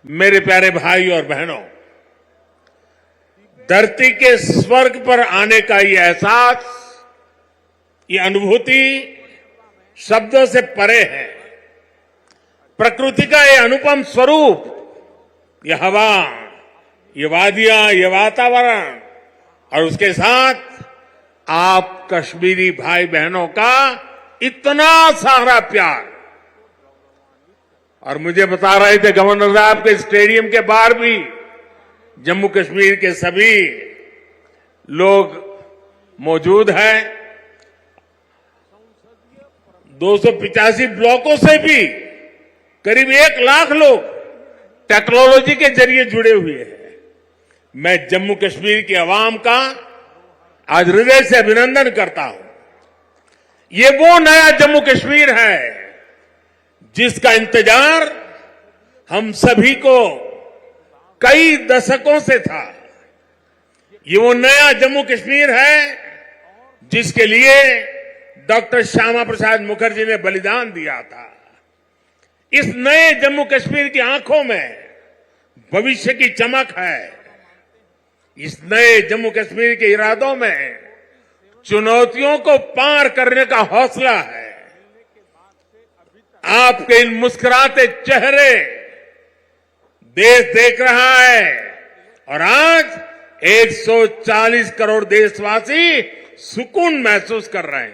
मेरे प्यारे भाई और बहनों, धरती के स्वर्ग पर आने का ये एहसास, ये अनुभूति शब्दों से परे है। प्रकृति का ये अनुपम स्वरूप, ये हवा, ये वादियां, ये वातावरण और उसके साथ आप कश्मीरी भाई बहनों का इतना सारा प्यार। और मुझे बता रहे थे गवर्नर साहब के स्टेडियम के बाहर भी जम्मू कश्मीर के सभी लोग मौजूद हैं। 285 ब्लॉकों से भी करीब 1 लाख लोग टेक्नोलॉजी के जरिए जुड़े हुए हैं। मैं जम्मू कश्मीर की आवाम का आज हृदय से अभिनंदन करता हूं। ये वो नया जम्मू कश्मीर है जिसका इंतजार हम सभी को कई दशकों से था। ये वो नया जम्मू कश्मीर है जिसके लिए डॉक्टर श्यामा प्रसाद मुखर्जी ने बलिदान दिया था। इस नए जम्मू कश्मीर की आंखों में भविष्य की चमक है। इस नए जम्मू कश्मीर के इरादों में चुनौतियों को पार करने का हौसला है। आपके इन मुस्कुराते चेहरे देश देख रहा है और आज 140 करोड़ देशवासी सुकून महसूस कर रहे हैं।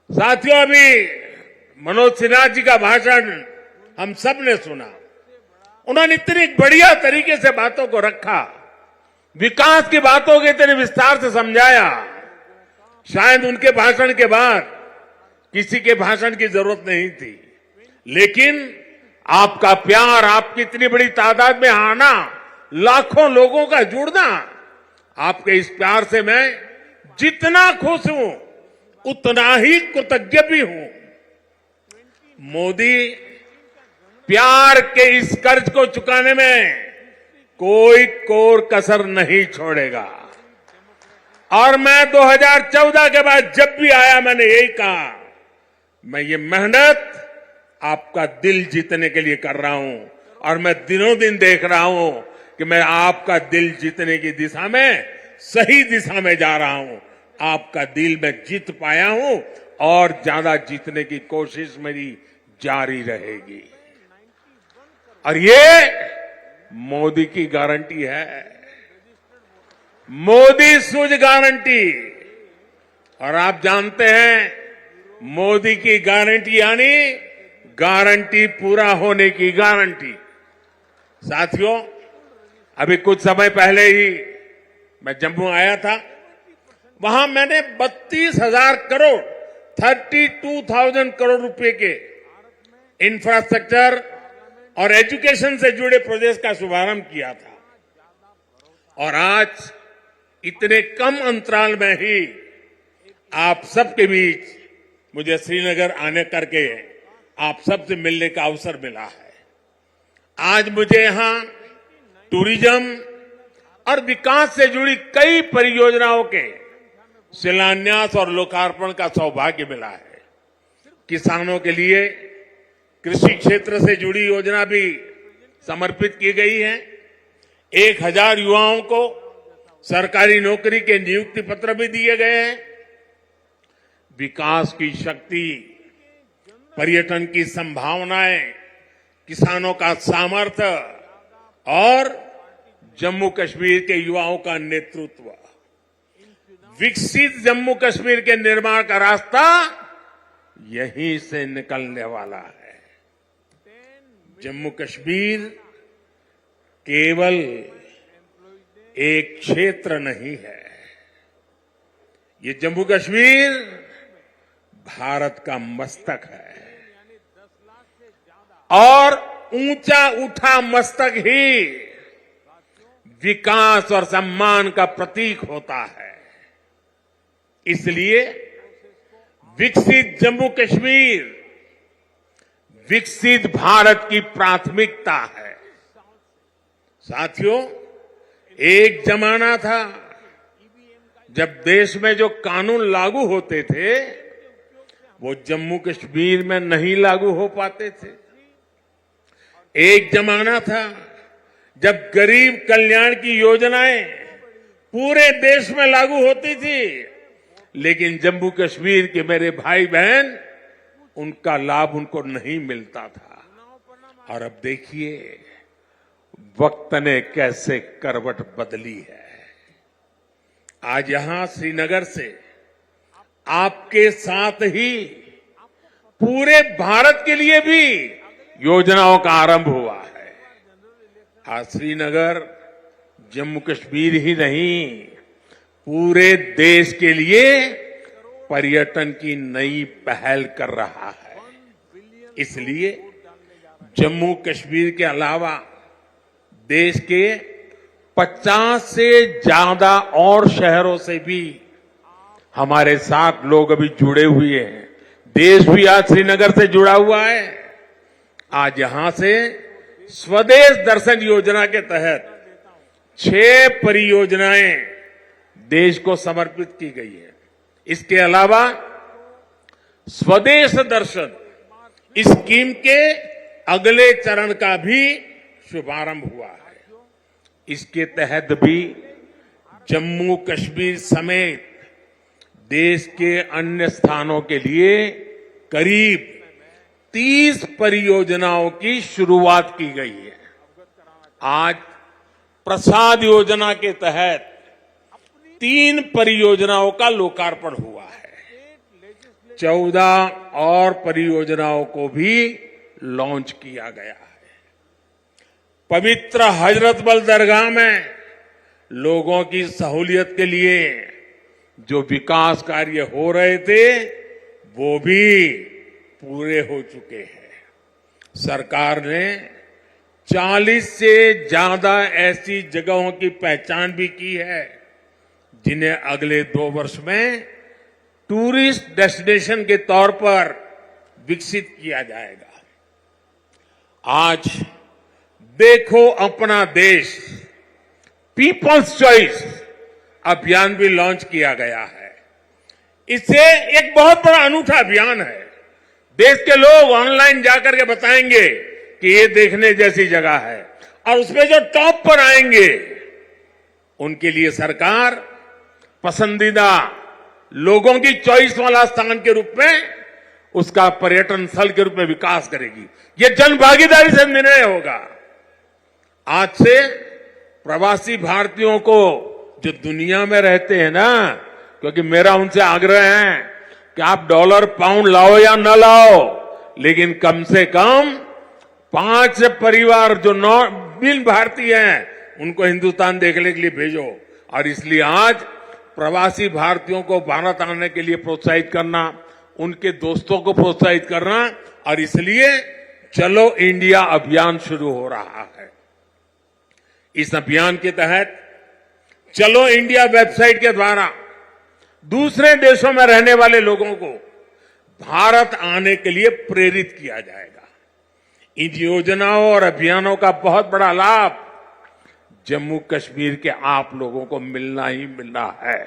साथियों, अभी मनोज सिन्हा जी का भाषण हम सब ने सुना। उन्होंने इतनी बढ़िया तरीके से बातों को रखा, विकास की बातों को इतने विस्तार से समझाया। शायद उनके भाषण के बाद किसी के भाषण की जरूरत नहीं थी, लेकिन आपका प्यार, आपकी इतनी बड़ी तादाद में आना, लाखों लोगों का जुड़ना, आपके इस प्यार से मैं जितना खुश हूं उतना ही कृतज्ञ भी हूं। मोदी प्यार के इस कर्ज को चुकाने में कोई कोर कसर नहीं छोड़ेगा। और मैं 2014 के बाद जब भी आया मैंने यही कहा, मैं ये मेहनत आपका दिल जीतने के लिए कर रहा हूं और मैं दिनों दिन देख रहा हूं कि मैं आपका दिल जीतने की दिशा में सही दिशा में जा रहा हूं। आपका दिल मैं जीत पाया हूं और ज्यादा जीतने की कोशिश मेरी जारी रहेगी। और ये मोदी की गारंटी है, मोदी सूझ गारंटी। और आप जानते हैं मोदी की गारंटी यानी गारंटी पूरा होने की गारंटी। साथियों, अभी कुछ समय पहले ही मैं जम्मू आया था। वहां मैंने 32,000 करोड़ 32,000 करोड़ रुपए के इंफ्रास्ट्रक्चर और एजुकेशन से जुड़े प्रोजेक्ट का शुभारंभ किया था। और आज इतने कम अंतराल में ही आप सबके बीच मुझे श्रीनगर आने करके आप सबसे मिलने का अवसर मिला है। आज मुझे यहां टूरिज्म और विकास से जुड़ी कई परियोजनाओं के शिलान्यास और लोकार्पण का सौभाग्य मिला है। किसानों के लिए कृषि क्षेत्र से जुड़ी योजना भी समर्पित की गई है। 1000 युवाओं को सरकारी नौकरी के नियुक्ति पत्र भी दिए गए हैं। विकास की शक्ति, पर्यटन की संभावनाएं, किसानों का सामर्थ्य और जम्मू कश्मीर के युवाओं का नेतृत्व, विकसित जम्मू कश्मीर के निर्माण का रास्ता यहीं से निकलने वाला है। जम्मू कश्मीर केवल एक क्षेत्र नहीं है, ये जम्मू कश्मीर भारत का मस्तक है। और ऊंचा उठा मस्तक ही विकास और सम्मान का प्रतीक होता है। इसलिए विकसित जम्मू कश्मीर विकसित भारत की प्राथमिकता है। साथियों, एक जमाना था जब देश में जो कानून लागू होते थे वो जम्मू कश्मीर में नहीं लागू हो पाते थे। एक जमाना था जब गरीब कल्याण की योजनाएं पूरे देश में लागू होती थी, लेकिन जम्मू कश्मीर के मेरे भाई बहन उनका लाभ उनको नहीं मिलता था। और अब देखिए वक्त ने कैसे करवट बदली है। आज यहां श्रीनगर से आपके साथ ही पूरे भारत के लिए भी योजनाओं का आरंभ हुआ है। आज श्रीनगर जम्मू कश्मीर ही नहीं, पूरे देश के लिए पर्यटन की नई पहल कर रहा है। इसलिए जम्मू कश्मीर के अलावा देश के 50 से ज्यादा और शहरों से भी हमारे साथ लोग अभी जुड़े हुए हैं। देश भी आज श्रीनगर से जुड़ा हुआ है। आज यहां से स्वदेश दर्शन योजना के तहत 6 परियोजनाएं देश को समर्पित की गई है। इसके अलावा स्वदेश दर्शन स्कीम के अगले चरण का भी शुभारंभ हुआ है। इसके तहत भी जम्मू कश्मीर समेत देश के अन्य स्थानों के लिए करीब 30 परियोजनाओं की शुरुआत की गई है। आज प्रसाद योजना के तहत 3 परियोजनाओं का लोकार्पण हुआ है। 14 और परियोजनाओं को भी लॉन्च किया गया है। पवित्र हजरतबल दरगाह में लोगों की सहूलियत के लिए जो विकास कार्य हो रहे थे वो भी पूरे हो चुके हैं। सरकार ने 40 से ज्यादा ऐसी जगहों की पहचान भी की है जिन्हें अगले 2 वर्ष में टूरिस्ट डेस्टिनेशन के तौर पर विकसित किया जाएगा। आज देखो अपना देश पीपल्स चॉइस अभियान भी लॉन्च किया गया है। इससे एक बहुत बड़ा अनूठा अभियान है। देश के लोग ऑनलाइन जाकर के बताएंगे कि ये देखने जैसी जगह है, और उसमें जो टॉप पर आएंगे उनके लिए सरकार पसंदीदा लोगों की चॉइस वाला स्थान के रूप में उसका पर्यटन स्थल के रूप में विकास करेगी। ये जन भागीदारी से निर्णय होगा। आज से प्रवासी भारतीयों को जो दुनिया में रहते हैं ना, क्योंकि मेरा उनसे आग्रह है कि आप डॉलर पाउंड लाओ या न लाओ, लेकिन कम से कम 5 परिवार जो बिन भारतीय हैं उनको हिंदुस्तान देखने के लिए भेजो। और इसलिए आज प्रवासी भारतीयों को भारत आने के लिए प्रोत्साहित करना, उनके दोस्तों को प्रोत्साहित करना, और इसलिए चलो इंडिया अभियान शुरू हो रहा है। इस अभियान के तहत चलो इंडिया वेबसाइट के द्वारा दूसरे देशों में रहने वाले लोगों को भारत आने के लिए प्रेरित किया जाएगा। इन योजनाओं और अभियानों का बहुत बड़ा लाभ जम्मू कश्मीर के आप लोगों को मिलना ही मिलना है।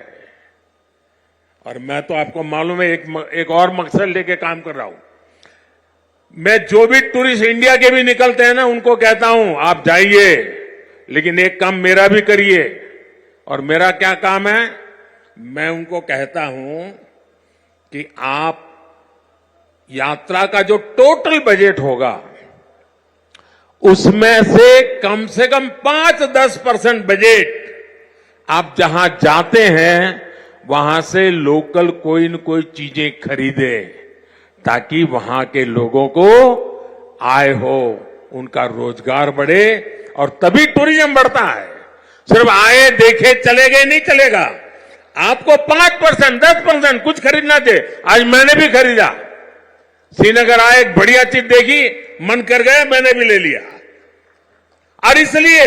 और मैं तो आपको मालूम है एक और मकसद लेके काम कर रहा हूं। मैं जो भी टूरिस्ट इंडिया के भी निकलते हैं ना, उनको कहता हूं आप जाइए, लेकिन एक काम मेरा भी करिए। और मेरा क्या काम है? मैं उनको कहता हूं कि आप यात्रा का जो टोटल बजट होगा उसमें से कम 5-10% बजट आप जहां जाते हैं वहां से लोकल कोई न कोई चीजें खरीदे, ताकि वहां के लोगों को आय हो, उनका रोजगार बढ़े, और तभी टूरिज्म बढ़ता है। सिर्फ आए देखे चले गए नहीं चलेगा। आपको 5%, 10% कुछ खरीदना चाहिए। आज मैंने भी खरीदा। श्रीनगर आए, एक बढ़िया चीज देखी, मन कर गया, मैंने भी ले लिया। और इसलिए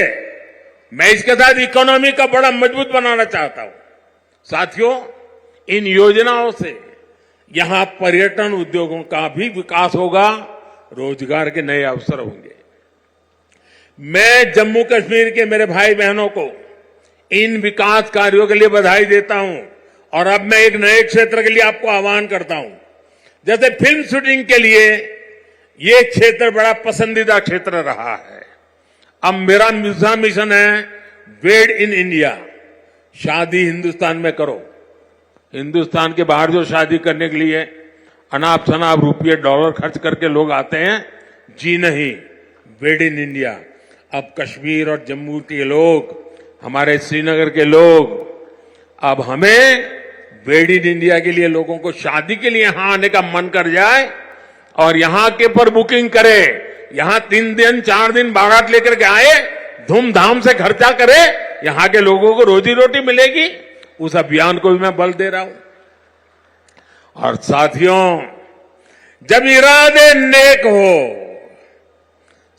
मैं इसके साथ इकोनॉमी का बड़ा मजबूत बनाना चाहता हूं। साथियों, इन योजनाओं से यहां पर्यटन उद्योगों का भी विकास होगा, रोजगार के नए अवसर होंगे। मैं जम्मू कश्मीर के मेरे भाई बहनों को इन विकास कार्यों के लिए बधाई देता हूं। और अब मैं एक नए क्षेत्र के लिए आपको आह्वान करता हूं। जैसे फिल्म शूटिंग के लिए ये क्षेत्र बड़ा पसंदीदा क्षेत्र रहा है। अब मेरा दूसरा मिशन है वेड इन इंडिया। शादी हिंदुस्तान में करो। हिंदुस्तान के बाहर जो शादी करने के लिए अनाप शनाप रुपये डॉलर खर्च करके लोग आते हैं, जी नहीं, वेड इन इंडिया। अब कश्मीर और जम्मू के लोग, हमारे श्रीनगर के लोग, अब हमें वेड इन इंडिया के लिए लोगों को शादी के लिए यहां आने का मन कर जाए और यहां के पर बुकिंग करे, यहां 3 दिन 4 दिन बारात लेकर के आए, धूमधाम से खर्चा करे, यहां के लोगों को रोजी रोटी मिलेगी। उस अभियान को भी मैं बल दे रहा हूं। और साथियों, जब इरादे नेक हो,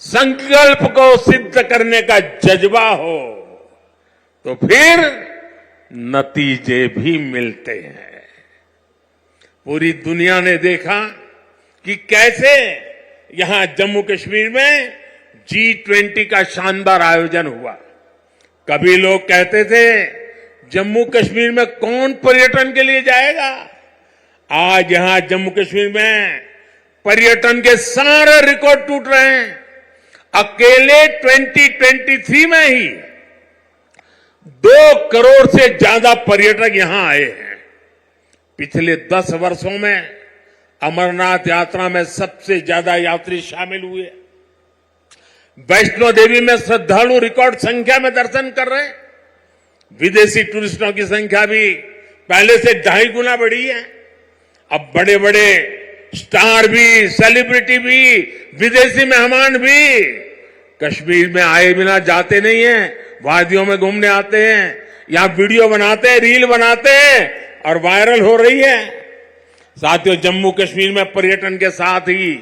संकल्प को सिद्ध करने का जज्बा हो, तो फिर नतीजे भी मिलते हैं। पूरी दुनिया ने देखा कि कैसे यहां जम्मू कश्मीर में G20 का शानदार आयोजन हुआ। कभी लोग कहते थे जम्मू कश्मीर में कौन पर्यटन के लिए जाएगा। आज यहां जम्मू कश्मीर में पर्यटन के सारे रिकॉर्ड टूट रहे हैं। अकेले 2023 में ही 2 करोड़ से ज्यादा पर्यटक यहां आए हैं। पिछले 10 वर्षों में अमरनाथ यात्रा में सबसे ज्यादा यात्री शामिल हुए। वैष्णो देवी में श्रद्धालु रिकॉर्ड संख्या में दर्शन कर रहे हैं। विदेशी टूरिस्टों की संख्या भी पहले से 2.5 गुना बढ़ी है। अब बड़े बड़े स्टार भी, सेलिब्रिटी भी, विदेशी मेहमान भी कश्मीर में आए बिना जाते नहीं हैं। वादियों में घूमने आते हैं, यहां वीडियो बनाते हैं, रील बनाते हैं और वायरल हो रही है। साथियों, जम्मू कश्मीर में पर्यटन के साथ ही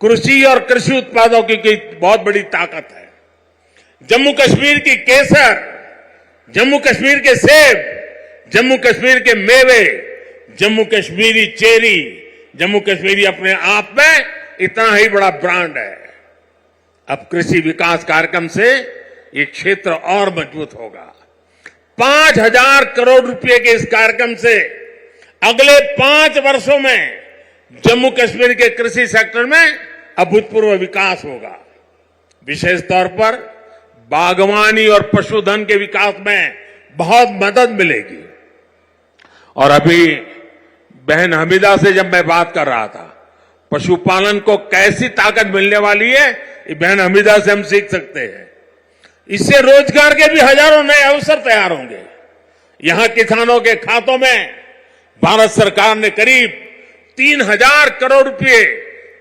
कृषि और कृषि उत्पादों की बहुत बड़ी ताकत है। जम्मू कश्मीर की केसर, जम्मू कश्मीर के सेब, जम्मू कश्मीर के मेवे, जम्मू कश्मीरी चेरी, जम्मू कश्मीरी अपने आप में इतना ही बड़ा ब्रांड है। अब कृषि विकास कार्यक्रम से ये क्षेत्र और मजबूत होगा। 5,000 करोड़ रुपए के इस कार्यक्रम से अगले 5 वर्षों में जम्मू कश्मीर के कृषि सेक्टर में अभूतपूर्व विकास होगा। विशेष तौर पर बागवानी और पशुधन के विकास में बहुत मदद मिलेगी। और अभी बहन हमीदा से जब मैं बात कर रहा था, पशुपालन को कैसी ताकत मिलने वाली है, ये बहन हमीदा से हम सीख सकते हैं। इससे रोजगार के भी हजारों नए अवसर तैयार होंगे। यहां किसानों के खातों में भारत सरकार ने करीब 3,000 करोड़ रुपए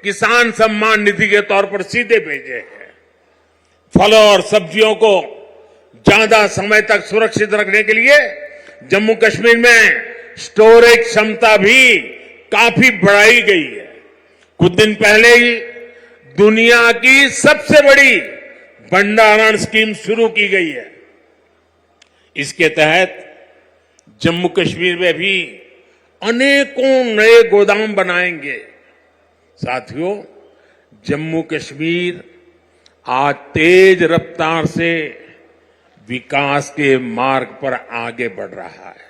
किसान सम्मान निधि के तौर पर सीधे भेजे हैं। फलों और सब्जियों को ज्यादा समय तक सुरक्षित रखने के लिए जम्मू कश्मीर में स्टोरेज क्षमता भी काफी बढ़ाई गई है। कुछ दिन पहले ही दुनिया की सबसे बड़ी भंडारण स्कीम शुरू की गई है। इसके तहत जम्मू कश्मीर में भी अनेकों नए गोदाम बनाएंगे। साथियों, जम्मू कश्मीर आज तेज रफ्तार से विकास के मार्ग पर आगे बढ़ रहा है।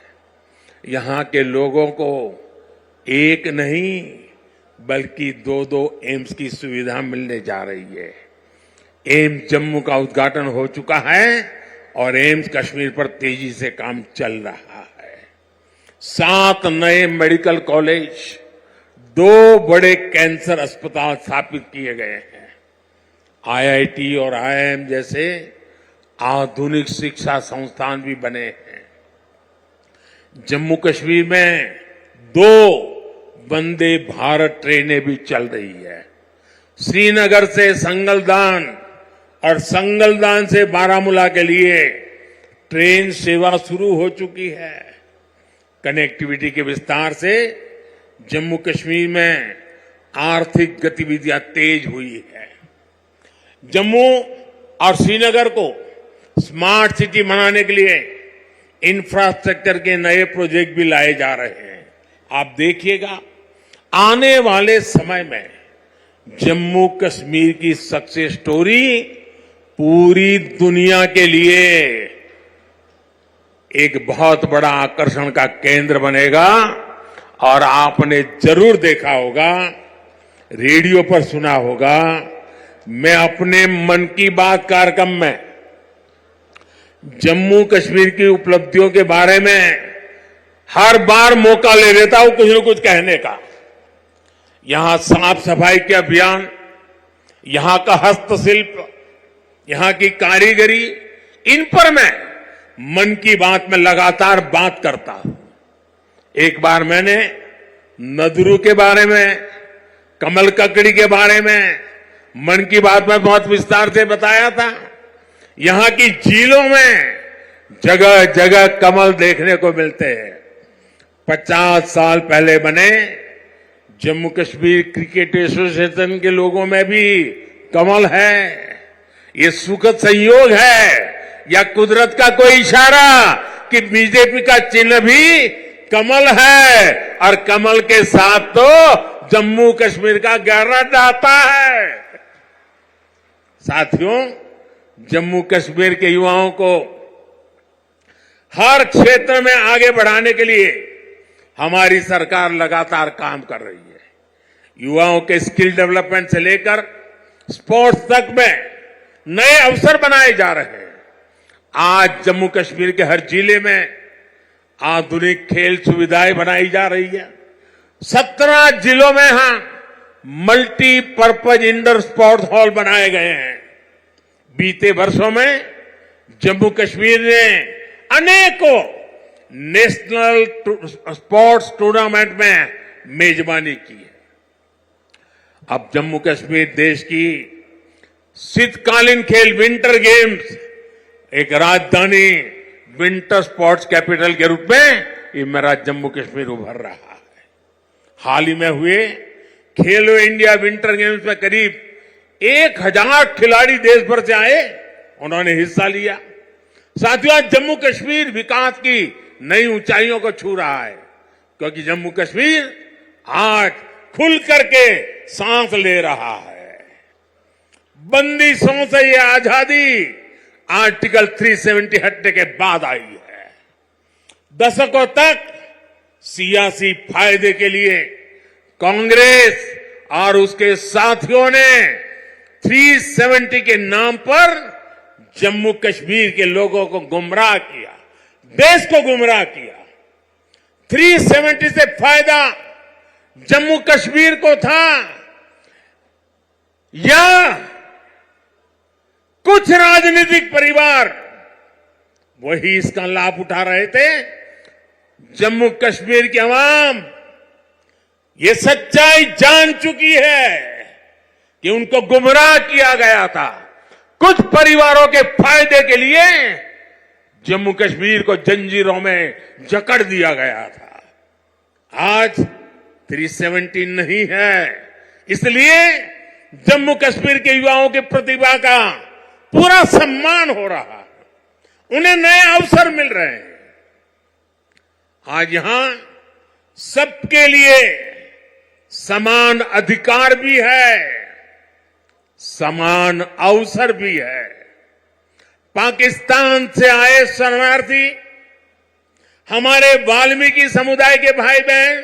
यहां के लोगों को एक नहीं बल्कि 2-2 एम्स की सुविधा मिलने जा रही है। एम्स जम्मू का उद्घाटन हो चुका है और एम्स कश्मीर पर तेजी से काम चल रहा है। 7 नए मेडिकल कॉलेज, 2 बड़े कैंसर अस्पताल स्थापित किए गए हैं। IIT और IIM जैसे आधुनिक शिक्षा संस्थान भी बने हैं। जम्मू कश्मीर में 2 वंदे भारत ट्रेनें भी चल रही है। श्रीनगर से संगलदान और संगलदान से बारामूला के लिए ट्रेन सेवा शुरू हो चुकी है। कनेक्टिविटी के विस्तार से जम्मू कश्मीर में आर्थिक गतिविधियां तेज हुई है। जम्मू और श्रीनगर को स्मार्ट सिटी बनाने के लिए इंफ्रास्ट्रक्चर के नए प्रोजेक्ट भी लाए जा रहे हैं। आप देखिएगा, आने वाले समय में जम्मू कश्मीर की सक्सेस स्टोरी पूरी दुनिया के लिए एक बहुत बड़ा आकर्षण का केंद्र बनेगा। और आपने जरूर देखा होगा, रेडियो पर सुना होगा। मैं अपने मन की बात कार्यक्रम में जम्मू कश्मीर की उपलब्धियों के बारे में हर बार मौका ले लेता हूं कुछ न कुछ कहने का। यहां साफ सफाई के अभियान, यहां का हस्तशिल्प, यहां की कारीगरी, इन पर मैं मन की बात में लगातार बात करता हूं। एक बार मैंने नदरू के बारे में, कमल ककड़ी के बारे में मन की बात में बहुत विस्तार से बताया था। यहां की झीलों में जगह जगह कमल देखने को मिलते हैं। 50 साल पहले बने जम्मू कश्मीर क्रिकेट एसोसिएशन के लोगों में भी कमल है। ये सुखद संयोग है या कुदरत का कोई इशारा कि बीजेपी का चिन्ह भी कमल है और कमल के साथ तो जम्मू कश्मीर का गहरा नाता है। साथियों, जम्मू कश्मीर के युवाओं को हर क्षेत्र में आगे बढ़ाने के लिए हमारी सरकार लगातार काम कर रही है। युवाओं के स्किल डेवलपमेंट से लेकर स्पोर्ट्स तक में नए अवसर बनाए जा रहे हैं। आज जम्मू कश्मीर के हर जिले में आधुनिक खेल सुविधाएं बनाई जा रही है। 17 जिलों में मल्टीपर्पज इंडोर स्पोर्ट्स हॉल बनाए गए हैं। बीते वर्षों में जम्मू कश्मीर ने अनेकों नेशनल स्पोर्ट्स टूर्नामेंट में मेजबानी की है। अब जम्मू कश्मीर देश की शीतकालीन खेल विंटर गेम्स एक राजधानी विंटर स्पोर्ट्स कैपिटल के रूप में ये मेरा जम्मू कश्मीर उभर रहा है। हाल ही में हुए खेलो इंडिया विंटर गेम्स में करीब 1000 खिलाड़ी देश भर से आए, उन्होंने हिस्सा लिया। साथियों, आज जम्मू कश्मीर विकास की नई ऊंचाइयों को छू रहा है, क्योंकि जम्मू कश्मीर आज खुल करके सांस ले रहा है। बंदिशों से ये आजादी आर्टिकल 370 हटने के बाद आई है। दशकों तक सियासी फायदे के लिए कांग्रेस और उसके साथियों ने 370 के नाम पर जम्मू कश्मीर के लोगों को गुमराह किया, देश को गुमराह किया। 370 से फायदा जम्मू कश्मीर को था या कुछ राजनीतिक परिवार वही इसका लाभ उठा रहे थे? जम्मू कश्मीर की आवाम ये सच्चाई जान चुकी है कि उनको गुमराह किया गया था। कुछ परिवारों के फायदे के लिए जम्मू कश्मीर को जंजीरों में जकड़ दिया गया था। आज 370 नहीं है, इसलिए जम्मू कश्मीर के युवाओं की प्रतिभा का पूरा सम्मान हो रहा है, उन्हें नए अवसर मिल रहे हैं। आज यहां सबके लिए समान अधिकार भी है, समान अवसर भी है। पाकिस्तान से आए शरणार्थी, हमारे वाल्मीकि समुदाय के भाई बहन,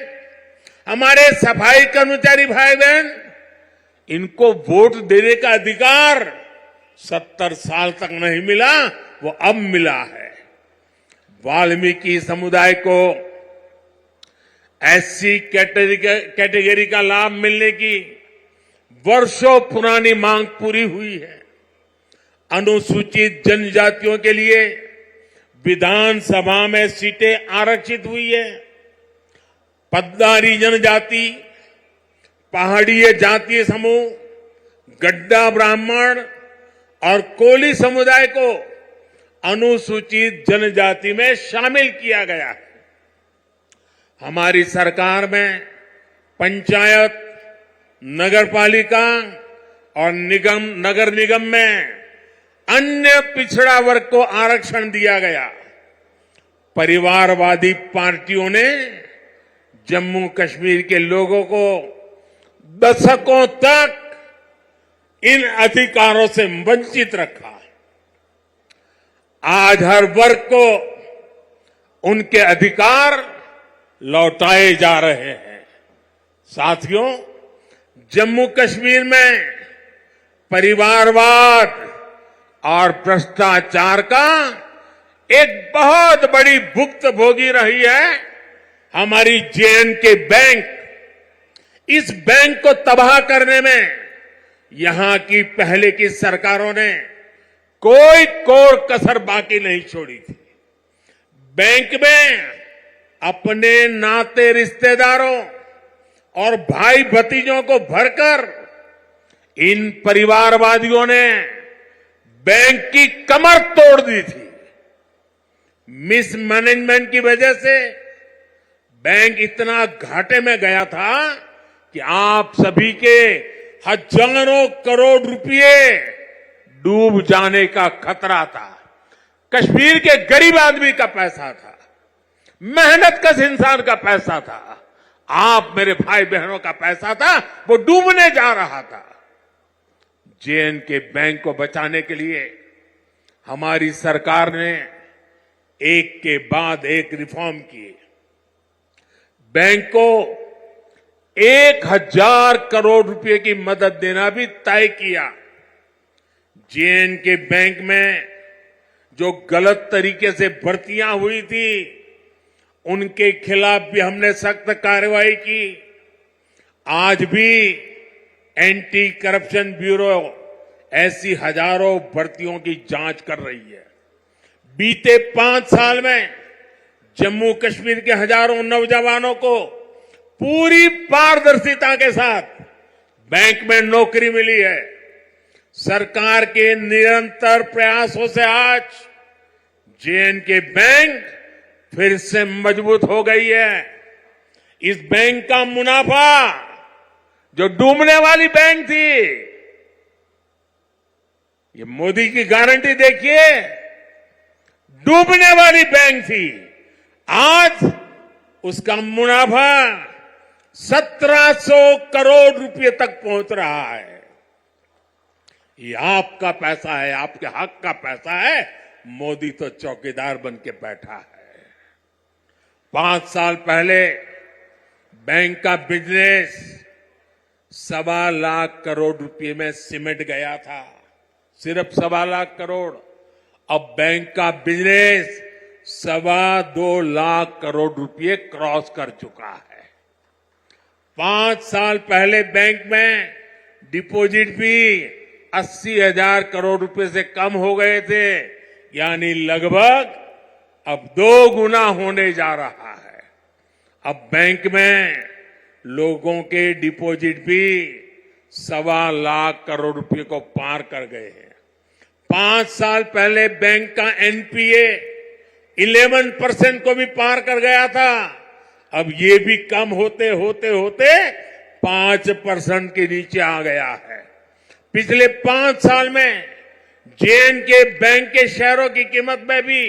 हमारे सफाई कर्मचारी भाई बहन, इनको वोट देने का अधिकार 70 साल तक नहीं मिला, वो अब मिला है। वाल्मीकि समुदाय को एससी कैटेगरी का लाभ मिलने की वर्षों पुरानी मांग पूरी हुई है। अनुसूचित जनजातियों के लिए विधानसभा में सीटें आरक्षित हुई है। पद्दारी जनजाति, पहाड़ीय जातीय समूह, गड्ढा ब्राह्मण और कोली समुदाय को अनुसूचित जनजाति में शामिल किया गया है। हमारी सरकार में पंचायत, नगरपालिका और नगर निगम में अन्य पिछड़ा वर्ग को आरक्षण दिया गया। परिवारवादी पार्टियों ने जम्मू कश्मीर के लोगों को दशकों तक इन अधिकारों से वंचित रखा। आज हर वर्ग को उनके अधिकार लौटाए जा रहे हैं। साथियों, जम्मू कश्मीर में परिवारवाद और भ्रष्टाचार का एक बहुत बड़ी भुक्तभोगी रही है हमारी जे.एंड.के बैंक। इस बैंक को तबाह करने में यहां की पहले की सरकारों ने कोई कोर कसर बाकी नहीं छोड़ी थी। बैंक में अपने नाते रिश्तेदारों और भाई भतीजों को भरकर इन परिवारवादियों ने बैंक की कमर तोड़ दी थी। मिसमैनेजमेंट की वजह से बैंक इतना घाटे में गया था कि आप सभी के हजारों करोड़ रुपए डूब जाने का खतरा था। कश्मीर के गरीब आदमी का पैसा था, मेहनतकश इंसान का पैसा था, आप मेरे भाई बहनों का पैसा था, वो डूबने जा रहा था। जे.एंड.के बैंक को बचाने के लिए हमारी सरकार ने एक के बाद एक रिफॉर्म किए। बैंक को 1000 करोड़ रुपए की मदद देना भी तय किया। जे.एंड.के बैंक में जो गलत तरीके से भर्तियां हुई थी उनके खिलाफ भी हमने सख्त कार्रवाई की। आज भी एंटी करप्शन ब्यूरो ऐसी हजारों भर्तियों की जांच कर रही है। बीते 5 साल में जम्मू कश्मीर के हजारों नौजवानों को पूरी पारदर्शिता के साथ बैंक में नौकरी मिली है। सरकार के निरंतर प्रयासों से आज जे.एंड.के बैंक फिर से मजबूत हो गई है। इस बैंक का मुनाफा जो डूबने वाली बैंक थी, ये मोदी की गारंटी देखिए, डूबने वाली बैंक थी, आज उसका मुनाफा 1700 करोड़ रुपए तक पहुंच रहा है। ये आपका पैसा है, आपके हक का पैसा है। मोदी तो चौकीदार बन के बैठा है। 5 साल पहले बैंक का बिजनेस 1.25 लाख करोड़ रुपए में सिमट गया था, सिर्फ 1.25 लाख करोड़। अब बैंक का बिजनेस 2.25 लाख करोड़ रुपए क्रॉस कर चुका है। 5 साल पहले बैंक में डिपॉजिट भी 80,000 करोड़ रुपए से कम हो गए थे, यानी लगभग अब 2 गुना होने जा रहा है। अब बैंक में लोगों के डिपॉजिट भी 1.25 लाख करोड़ रुपए को पार कर गए हैं। 5 साल पहले बैंक का एनपीए 11% को भी पार कर गया था। अब ये भी कम होते होते होते 5% के नीचे आ गया है। पिछले 5 साल में जे.एंड.के बैंक के शेयरों की कीमत में भी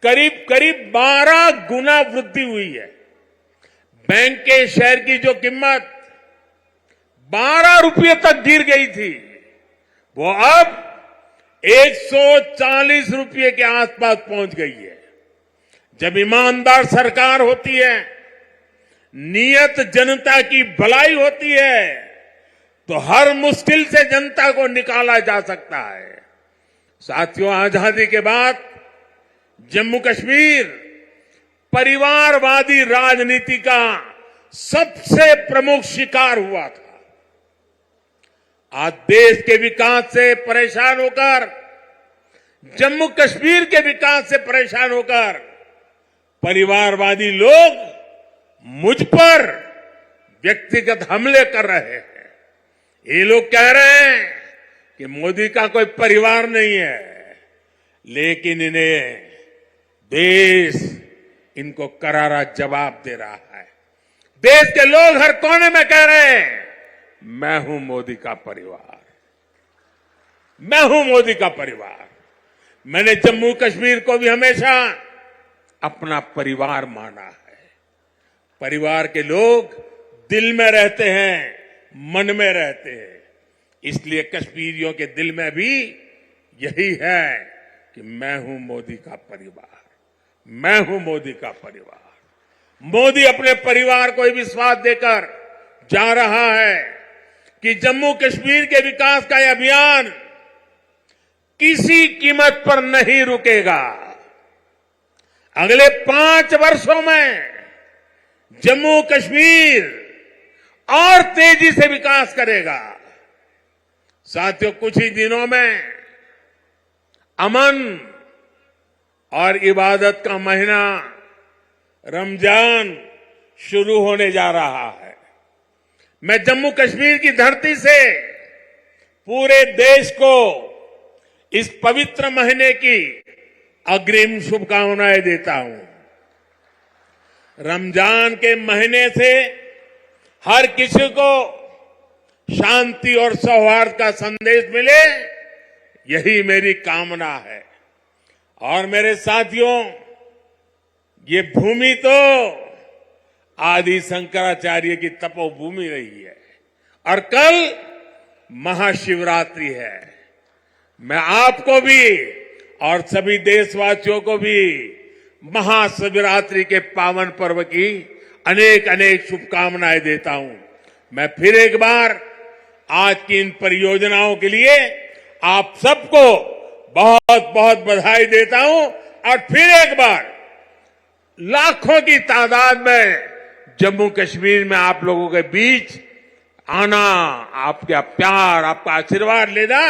करीब करीब 12 गुना वृद्धि हुई है। बैंक के शेयर की जो कीमत 12 रुपये तक गिर गई थी, वो अब 140 रुपये के आसपास पहुंच गई है। जब ईमानदार सरकार होती है, नियत जनता की भलाई होती है, तो हर मुश्किल से जनता को निकाला जा सकता है। साथियों, आजादी के बाद जम्मू कश्मीर परिवारवादी राजनीति का सबसे प्रमुख शिकार हुआ था। आज देश के विकास से परेशान होकर, जम्मू कश्मीर के विकास से परेशान होकर परिवारवादी लोग मुझ पर व्यक्तिगत हमले कर रहे हैं। ये लोग कह रहे हैं कि मोदी का कोई परिवार नहीं है, लेकिन इन्हें देश इनको करारा जवाब दे रहा है। देश के लोग हर कोने में कह रहे हैं, मैं हूं मोदी का परिवार, मैं हूं मोदी का परिवार। मैंने जम्मू कश्मीर को भी हमेशा अपना परिवार माना है। परिवार के लोग दिल में रहते हैं, मन में रहते हैं। इसलिए कश्मीरियों के दिल में भी यही है कि मैं हूं मोदी का परिवार, मैं हूं मोदी का परिवार। मोदी अपने परिवार को विश्वास देकर जा रहा है कि जम्मू कश्मीर के विकास का यह अभियान किसी कीमत पर नहीं रुकेगा। अगले 5 वर्षों में जम्मू कश्मीर और तेजी से विकास करेगा। साथियों, कुछ ही दिनों में अमन और इबादत का महीना रमजान शुरू होने जा रहा है। मैं जम्मू कश्मीर की धरती से पूरे देश को इस पवित्र महीने की अग्रिम शुभकामनाएं देता हूं। रमजान के महीने से हर किसी को शांति और सौहार्द का संदेश मिले, यही मेरी कामना है। और मेरे साथियों, ये भूमि तो आदि शंकराचार्य की तपोभूमि रही है और कल महाशिवरात्रि है। मैं आपको भी और सभी देशवासियों को भी महाशिवरात्रि के पावन पर्व की अनेक अनेक शुभकामनाएं देता हूं। मैं फिर एक बार आज की इन परियोजनाओं के लिए आप सबको बहुत बहुत बधाई देता हूं और फिर एक बार लाखों की तादाद में जम्मू कश्मीर में आप लोगों के बीच आना, आपका प्यार, आपका आशीर्वाद लेना